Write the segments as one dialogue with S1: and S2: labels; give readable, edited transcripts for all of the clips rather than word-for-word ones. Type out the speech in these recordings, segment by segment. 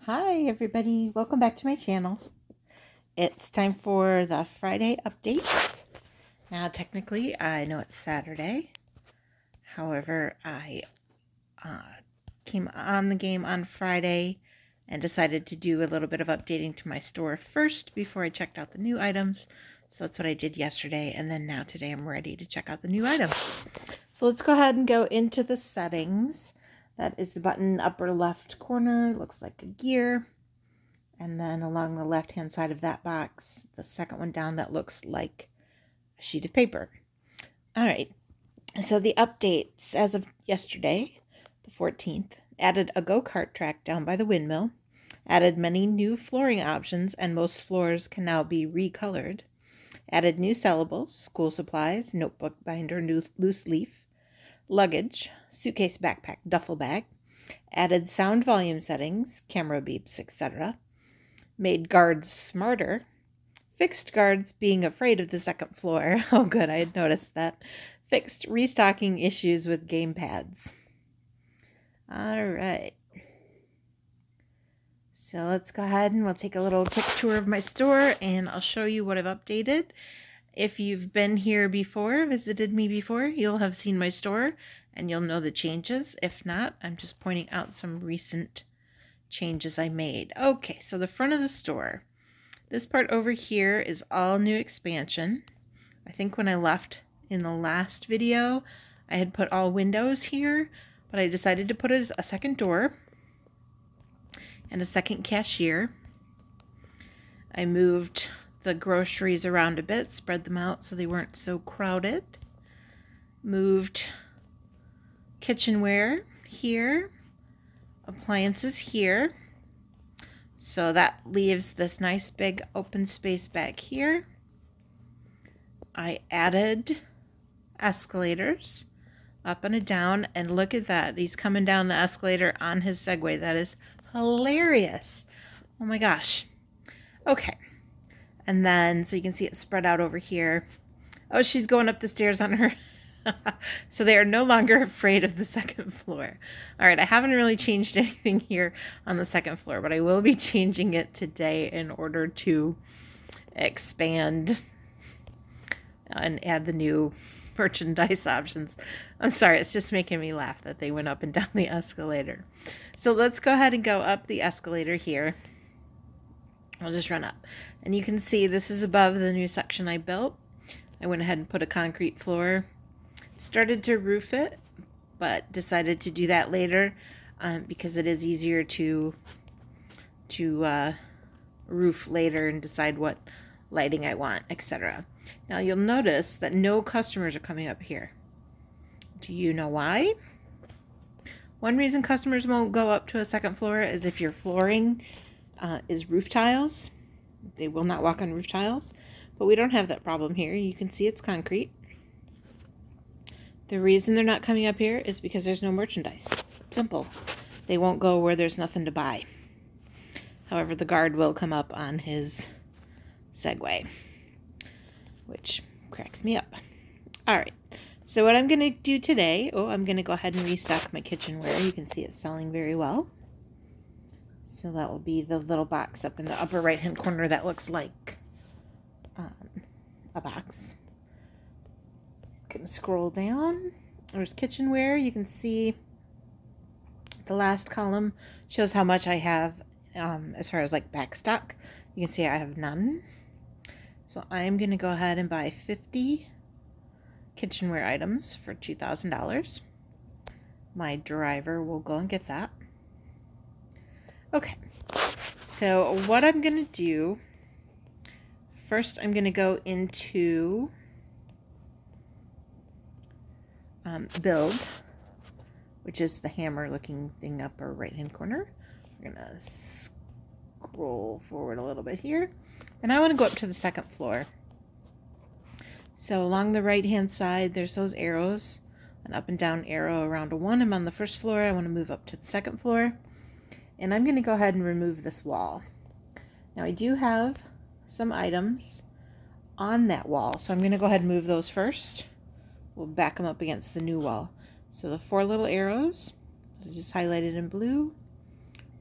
S1: Hi everybody, welcome back to my channel. It's time for the Friday update. Now technically I know it's Saturday, however I came on the game on Friday and decided to do a little bit of updating to my store first before I checked out the new items. So that's what I did yesterday, and then now today I'm ready to check out the new items. So let's go ahead and go into the settings. That is the button upper left corner, looks like a gear. And then along the left-hand side of that box, the second one down, that looks like a sheet of paper. All right, so the updates as of yesterday, the 14th, added a go-kart track down by the windmill, added many new flooring options, and most floors can now be recolored, added new sellables, school supplies, notebook binder, new loose leaf, luggage, suitcase, backpack, duffel bag, added sound volume settings, camera beeps, etc., made guards smarter, fixed guards being afraid of the second floor. Oh good, I had noticed that. Fixed restocking issues with game pads. Alright. So let's go ahead and we'll take a little quick tour of my store and I'll show you what I've updated. If you've been here before, visited me before, you'll have seen my store and you'll know the changes. If not, I'm just pointing out some recent changes I made. Okay, so the front of the store. This part over here is all new expansion. I think when I left in the last video, I had put all windows here, but I decided to put a second door and a second cashier. I moved the groceries around a bit, spread them out so they weren't so crowded. Moved kitchenware here. Appliances here, so that leaves this nice big open space back here. I added escalators up and a down, and look at that, he's coming down the escalator on his Segway. That is hilarious. Oh my gosh. Okay, and then so you can see it spread out over here. Oh, she's going up the stairs on her so they are no longer afraid of the second floor. All right, I haven't really changed anything here on the second floor, but I will be changing it today in order to expand and add the new merchandise options. I'm sorry, it's just making me laugh that they went up and down the escalator. So let's go ahead and go up the escalator here. I'll just run up. And you can see this is above the new section I built. I went ahead and put a concrete floor. Started to roof it, but decided to do that later because it is easier to roof later and decide what lighting I want, etc. Now you'll notice that no customers are coming up here. Do you know why? One reason customers won't go up to a second floor is if your flooring is roof tiles. They will not walk on roof tiles, but we don't have that problem here. You can see it's concrete. The reason they're not coming up here is because there's no merchandise. Simple. They won't go where there's nothing to buy. However, the guard will come up on his Segway, which cracks me up. All right, so what I'm going to do today, I'm going to go ahead and restock my kitchenware. You can see it's selling very well. So that will be the little box up in the upper right-hand corner that looks like a box. Gonna scroll down. There's kitchenware. You can see the last column shows how much I have as far as like back stock. You can see I have none. So I'm gonna go ahead and buy 50 kitchenware items for $2,000. My driver will go and get that. Okay, so what I'm gonna do first, I'm gonna go into build, which is the hammer looking thing upper right hand corner. We're gonna scroll forward a little bit here, and I want to go up to the second floor. So along the right hand side there's those arrows, an up and down arrow around a 1. I'm on the first floor. I want to move up to the second floor, and I'm going to go ahead and remove this wall. Now I do have some items on that wall, so I'm going to go ahead and move those first. We'll back them up against the new wall. So the 4 little arrows, just highlighted in blue,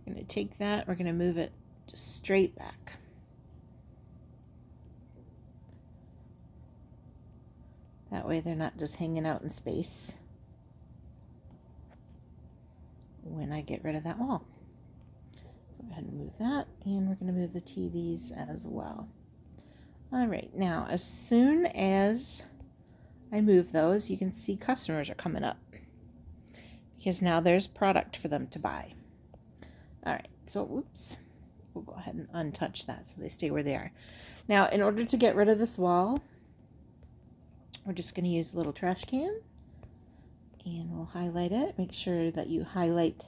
S1: We're going to take that, we're going to move it just straight back. That way they're not just hanging out in space when I get rid of that wall. So go ahead and move that, and we're going to move the TVs as well. All right, now as soon as I move those, you can see customers are coming up because now there's product for them to buy. All right, so whoops, we'll go ahead and untouch that so they stay where they are. Now, in order to get rid of this wall, we're just going to use a little trash can, and we'll highlight it. Make sure that you highlight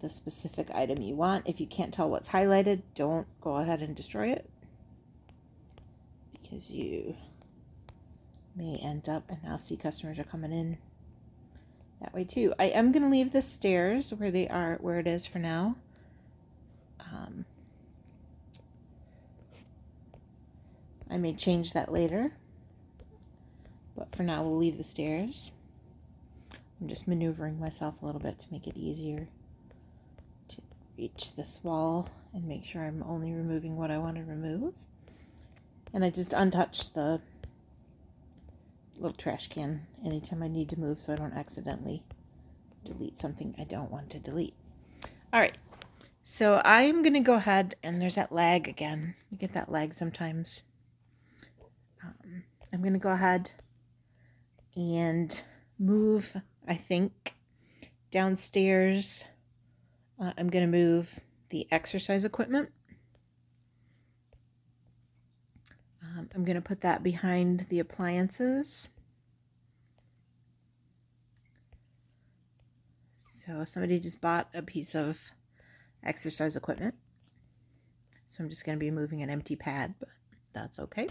S1: the specific item you want. If you can't tell what's highlighted, don't go ahead and destroy it, because you may end up, and now see customers are coming in that way too. I am going to leave the stairs where they are, where it is for now. I may change that later, but for now we'll leave the stairs. I'm just maneuvering myself a little bit to make it easier to reach this wall and make sure I'm only removing what I want to remove. And I just untouched the little trash can anytime I need to move so I don't accidentally delete something I don't want to delete. All right, so I'm going to go ahead, and there's that lag again. You get that lag sometimes. I'm going to go ahead and move, I think, downstairs. I'm going to move the exercise equipment. I'm going to put that behind the appliances. So somebody just bought a piece of exercise equipment. So I'm just going to be moving an empty pad, but that's okay.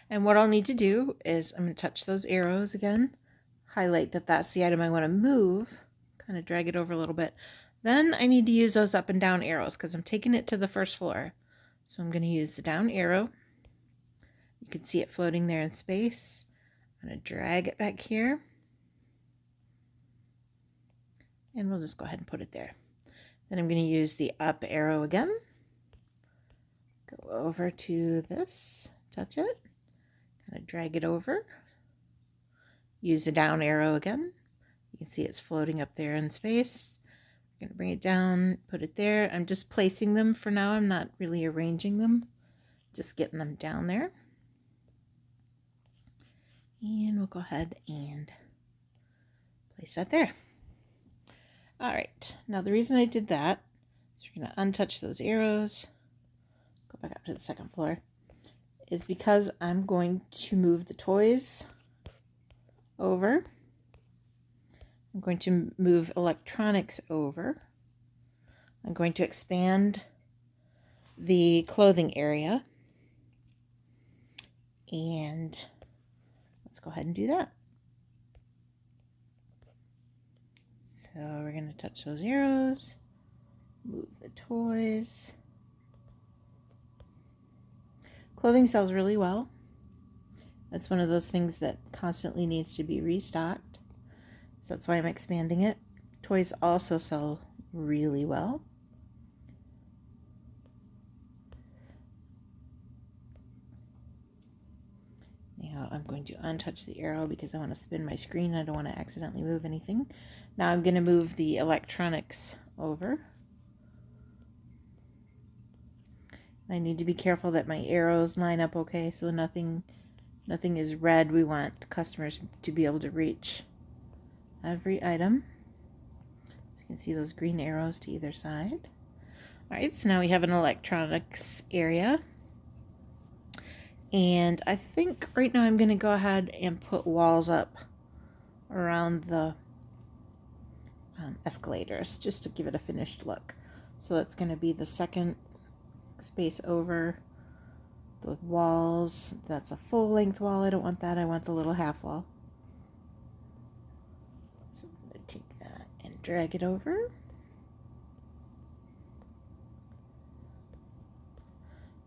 S1: And what I'll need to do is I'm going to touch those arrows again, highlight that that's the item I want to move, kind of drag it over a little bit. Then I need to use those up and down arrows because I'm taking it to the first floor. So I'm going to use the down arrow. You can see it floating there in space. I'm going to drag it back here. And we'll just go ahead and put it there. Then I'm going to use the up arrow again. Go over to this, touch it, kind of drag it over. Use the down arrow again. You can see it's floating up there in space. I'm going to bring it down, put it there. I'm just placing them for now. I'm not really arranging them, just getting them down there. And we'll go ahead and place that there. All right, now the reason I did that is we're going to untouch those arrows, go back up to the second floor, is because I'm going to move the toys over. I'm going to move electronics over. I'm going to expand the clothing area. And let's go ahead and do that. So we're going to touch those arrows, move the toys. Clothing sells really well. That's one of those things that constantly needs to be restocked. So that's why I'm expanding it. Toys also sell really well. Now I'm going to untouch the arrow because I want to spin my screen. I don't want to accidentally move anything. Now I'm going to move the electronics over. I need to be careful that my arrows line up okay, so nothing is red. We want customers to be able to reach every item. So you can see those green arrows to either side. All right, so now we have an electronics area. And I think right now I'm going to go ahead and put walls up around the escalators just to give it a finished look. So that's going to be the second space over the walls. That's a full length wall. I don't want that. I want the little half wall. So I'm going to take that and drag it over.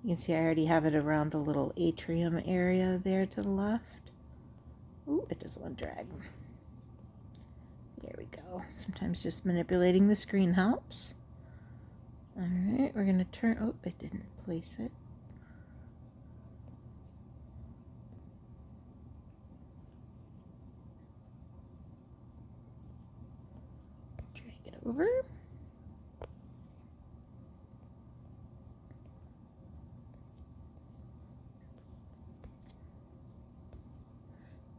S1: You can see I already have it around the little atrium area there to the left. Ooh, it doesn't want to drag. There we go. Sometimes just manipulating the screen helps. Alright, we're going to turn... Oh, I didn't place it. Drag it over.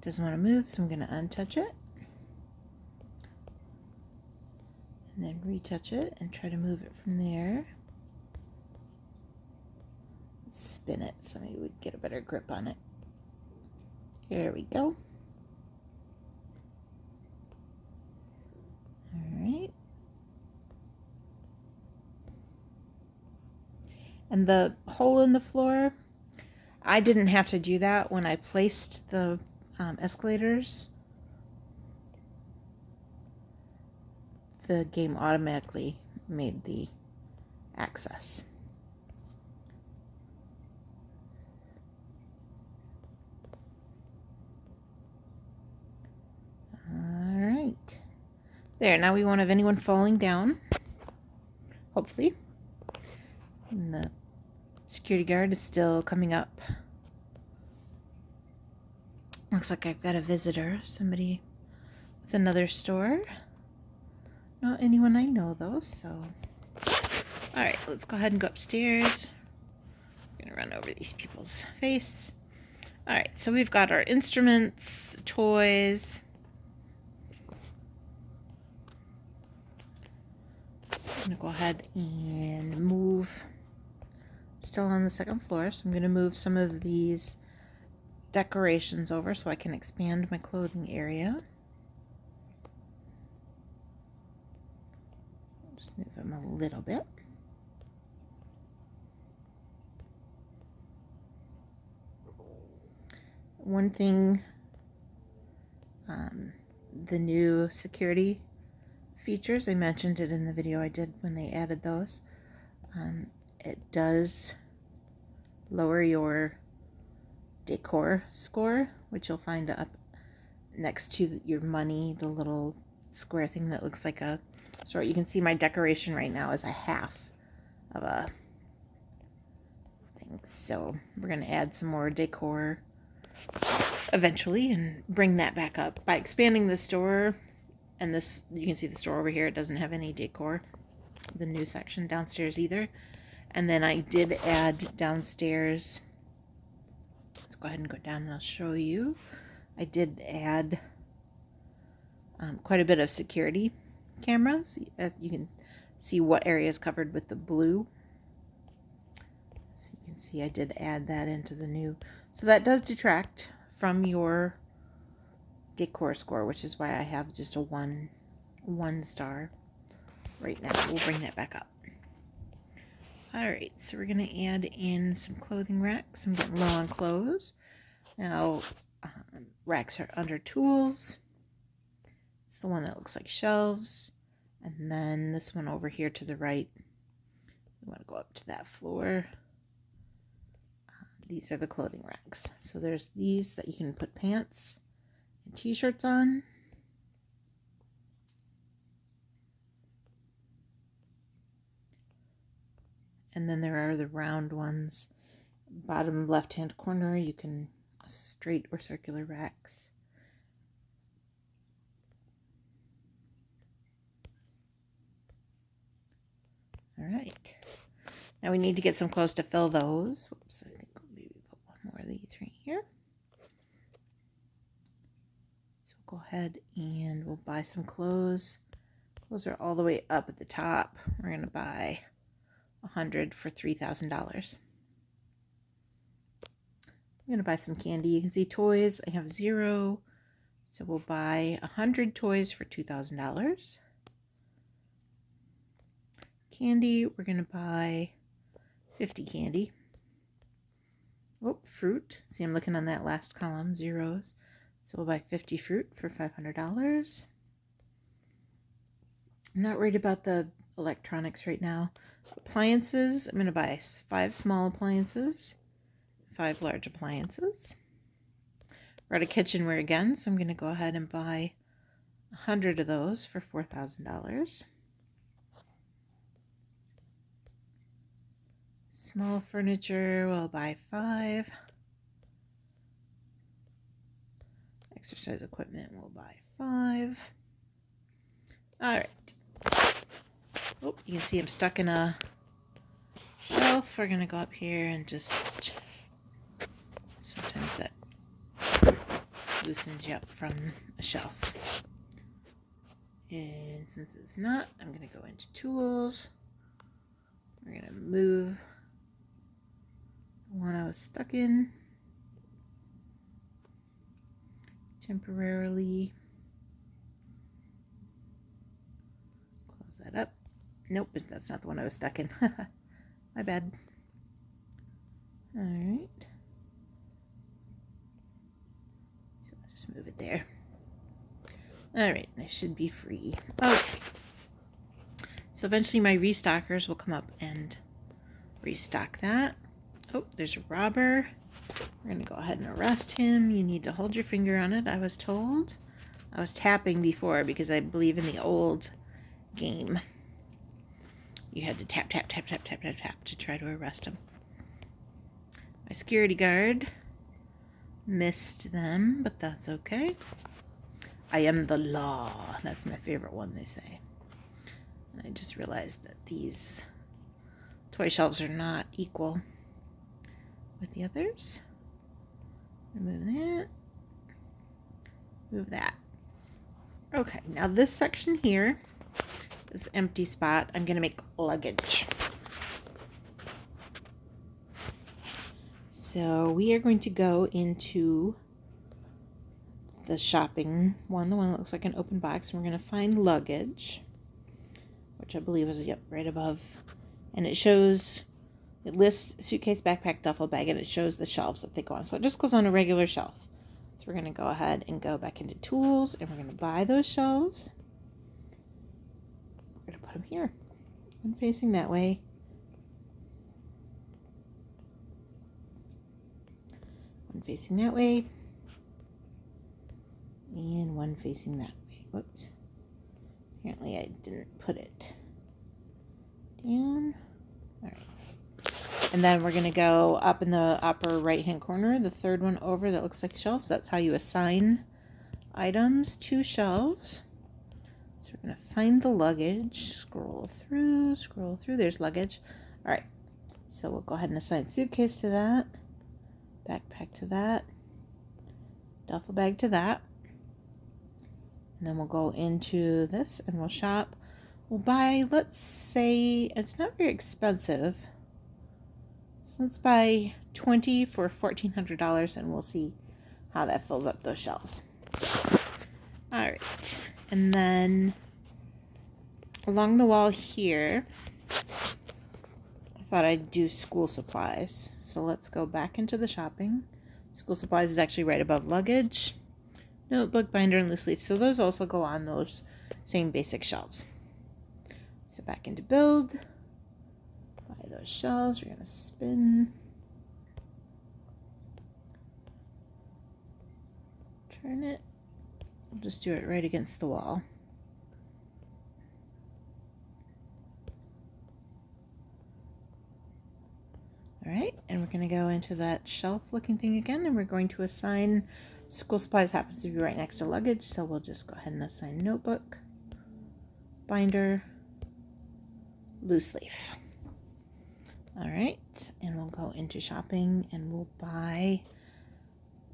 S1: Doesn't want to move, so I'm going to untouch it. And then retouch it and try to move it from there. Spin it so maybe we can get a better grip on it. There we go. Alright. And the hole in the floor, I didn't have to do that when I placed the escalators. The game automatically made the access. Alright. There, now we won't have anyone falling down. Hopefully. And the security guard is still coming up. Looks like I've got a visitor. Somebody with another store. Not anyone I know though, so. Alright, let's go ahead and go upstairs. I'm gonna run over these people's face. Alright, so we've got our instruments, the toys. I'm gonna go ahead and move. Still on the second floor, so I'm gonna move some of these decorations over so I can expand my clothing area. Just move them a little bit. One thing, the new security features, I mentioned it in the video I did when they added those. It does lower your decor score, which you'll find up next to your money, the little square thing that looks like a sword. You can see my decoration right now is a half of a thing. So we're going to add some more decor eventually and bring that back up by expanding the store. And this, you can see the store over here, it doesn't have any decor. The new section downstairs either. And then I did add downstairs, let's go ahead and go down and I'll show you. I did add quite a bit of security cameras. You can see what area is covered with the blue. So you can see I did add that into the new. So that does detract from your decor score, which is why I have just a one star right now. We'll bring that back up. Alright, so we're going to add in some clothing racks. I'm getting low on clothes. Now, racks are under tools. It's the one that looks like shelves. And then this one over here to the right. We want to go up to that floor. These are the clothing racks. So there's these that you can put pants and t-shirts on. And then there are the round ones. Bottom left-hand corner, you can straight or circular racks. All right. Now we need to get some clothes to fill those. Whoops, I think we'll maybe put one more of these right here. So we'll go ahead and we'll buy some clothes. Clothes are all the way up at the top. We're going to buy 100 for $3,000. I'm going to buy some candy. You can see toys. I have 0. So we'll buy 100 toys for $2,000. Candy, we're going to buy 50 candy. Oh, fruit. See, I'm looking on that last column, zeros. So we'll buy 50 fruit for $500. I'm not worried about the electronics right now. Appliances, I'm going to buy 5 small appliances, 5 large appliances. We're out of kitchenware again, so I'm going to go ahead and buy 100 of those for $4,000. Small furniture, we'll buy 5. Exercise equipment, we'll buy 5. All right. Oh, you can see I'm stuck in a shelf. We're gonna go up here and just, sometimes that loosens you up from a shelf. And since it's not, I'm gonna go into tools. We're gonna move the one I was stuck in temporarily. Close that up. Nope, that's not the one I was stuck in. My bad. All right. So I'll just move it there. All right, I should be free. Okay. So eventually my restockers will come up and restock that. Oh, there's a robber. We're gonna go ahead and arrest him. You need to hold your finger on it, I was told. I was tapping before because I believe in the old game you had to tap, tap, tap, tap, tap, tap, tap to try to arrest him. My security guard missed them, but that's okay. I am the law. That's my favorite one, they say. And I just realized that these toy shelves are not equal with the others. Remove that. Move that. Okay, now this section here, this empty spot, I'm going to make luggage. So we are going to go into the shopping one, the one that looks like an open box, and we're going to find luggage, which I believe is, yep, right above. And it shows, it lists suitcase, backpack, duffel bag, and it shows the shelves that they go on. So it just goes on a regular shelf. So we're going to go ahead and go back into tools, and we're going to buy those shelves. We're going to put them here. One facing that way. One facing that way. And one facing that way. Whoops. Apparently I didn't put it down. All right. And then we're going to go up in the upper right-hand corner, the third one over that looks like shelves. That's how you assign items to shelves. So we're going to find the luggage. Scroll through. There's luggage. All right. So we'll go ahead and assign suitcase to that. Backpack to that. Duffel bag to that. And then we'll go into this and we'll shop. We'll buy, let's say, it's not very expensive. So let's buy 20 for $1,400 and we'll see how that fills up those shelves. All right. And then along the wall here, I thought I'd do school supplies. So let's go back into the shopping. School supplies is actually right above luggage. Notebook, binder, and loose leaf. So those also go on those same basic shelves. So back into build. Buy those shelves. We're going to spin. Turn it. We'll just do it right against the wall. All right, and we're going to go into that shelf looking thing again, and we're going to assign school supplies. Happens to be right next to luggage, so we'll just go ahead and assign notebook, binder, loose leaf. All right, and we'll go into shopping and we'll buy,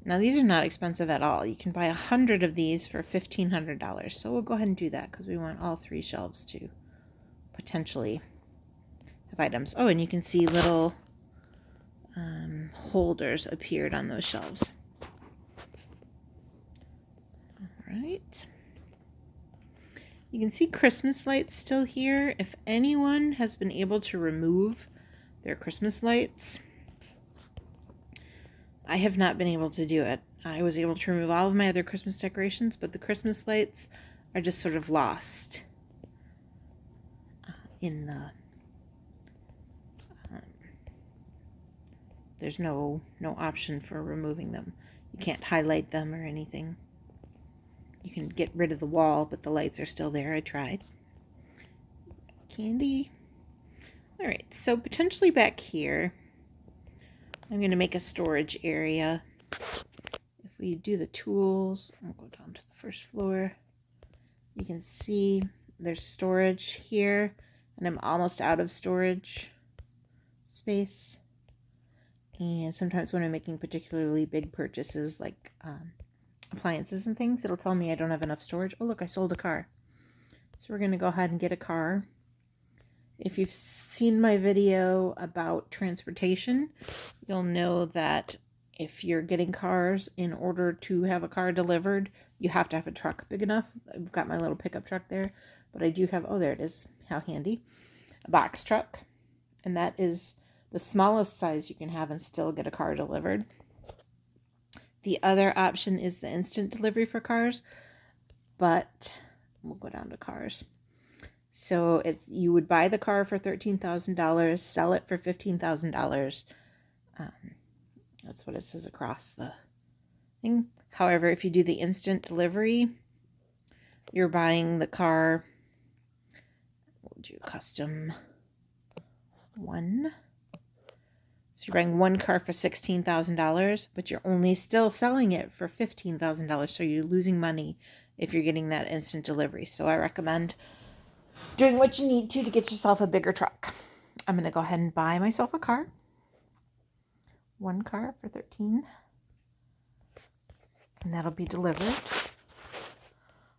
S1: now these are not expensive at all. You can buy 100 of these for $1,500. So we'll go ahead and do that because we want all 3 shelves to potentially have items. Oh, and you can see little holders appeared on those shelves. All right. You can see Christmas lights still here. If anyone has been able to remove their Christmas lights, I have not been able to do it. I was able to remove all of my other Christmas decorations, but the Christmas lights are just sort of lost in the there's no option for removing them. You can't highlight them or anything. You can get rid of the wall, but the lights are still there. I tried. Candy. All right, so potentially back here, I'm going to make a storage area. If we do the tools, I'll go down to the first floor. You can see there's storage here, and I'm almost out of storage space. And sometimes when I'm making particularly big purchases like appliances and things, it'll tell me I don't have enough storage. Oh, look, I sold a car. So we're going to go ahead and get a car. If you've seen my video about transportation, you'll know that if you're getting cars, in order to have a car delivered, you have to have a truck big enough. I've got my little pickup truck there, but I do have, oh, there it is. How handy. A box truck. And that is the smallest size you can have and still get a car delivered. The other option is the instant delivery for cars, but we'll go down to cars. So you would buy the car for $13,000, sell it for $15,000. That's what it says across the thing. However, if you do the instant delivery, you're buying the car. We'll do custom one. So you're buying one car for $16,000, but you're only still selling it for $15,000. So you're losing money if you're getting that instant delivery. So I recommend doing what you need to get yourself a bigger truck. I'm going to go ahead and buy myself a car. One car for $13,000. And that'll be delivered.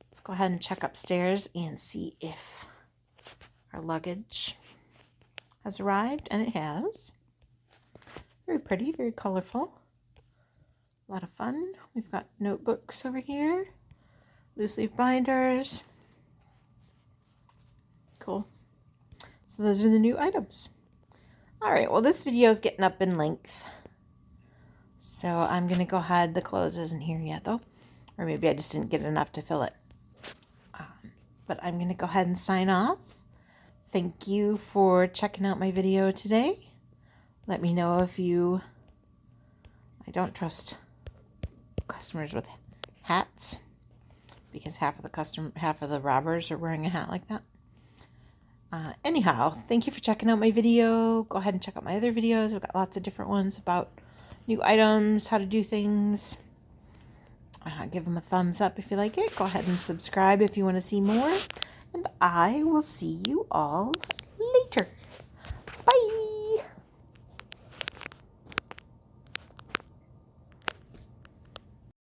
S1: Let's go ahead and check upstairs and see if our luggage has arrived. And it has. Very pretty, very colorful. A lot of fun. We've got notebooks over here. Loose leaf binders. Cool. So those are the new items. All right, well, this video is getting up in length. So I'm going to go ahead. The clothes isn't here yet, though. Or maybe I just didn't get enough to fill it. But I'm going to go ahead and sign off. Thank you for checking out my video today. Let me know if you... I don't trust customers with hats, because half of the robbers are wearing a hat like that. Anyhow, thank you for checking out my video. Go ahead and check out my other videos. I've got lots of different ones about new items, how to do things. Give them a thumbs up if you like it. Go ahead and subscribe if you want to see more. And I will see you all later. Bye.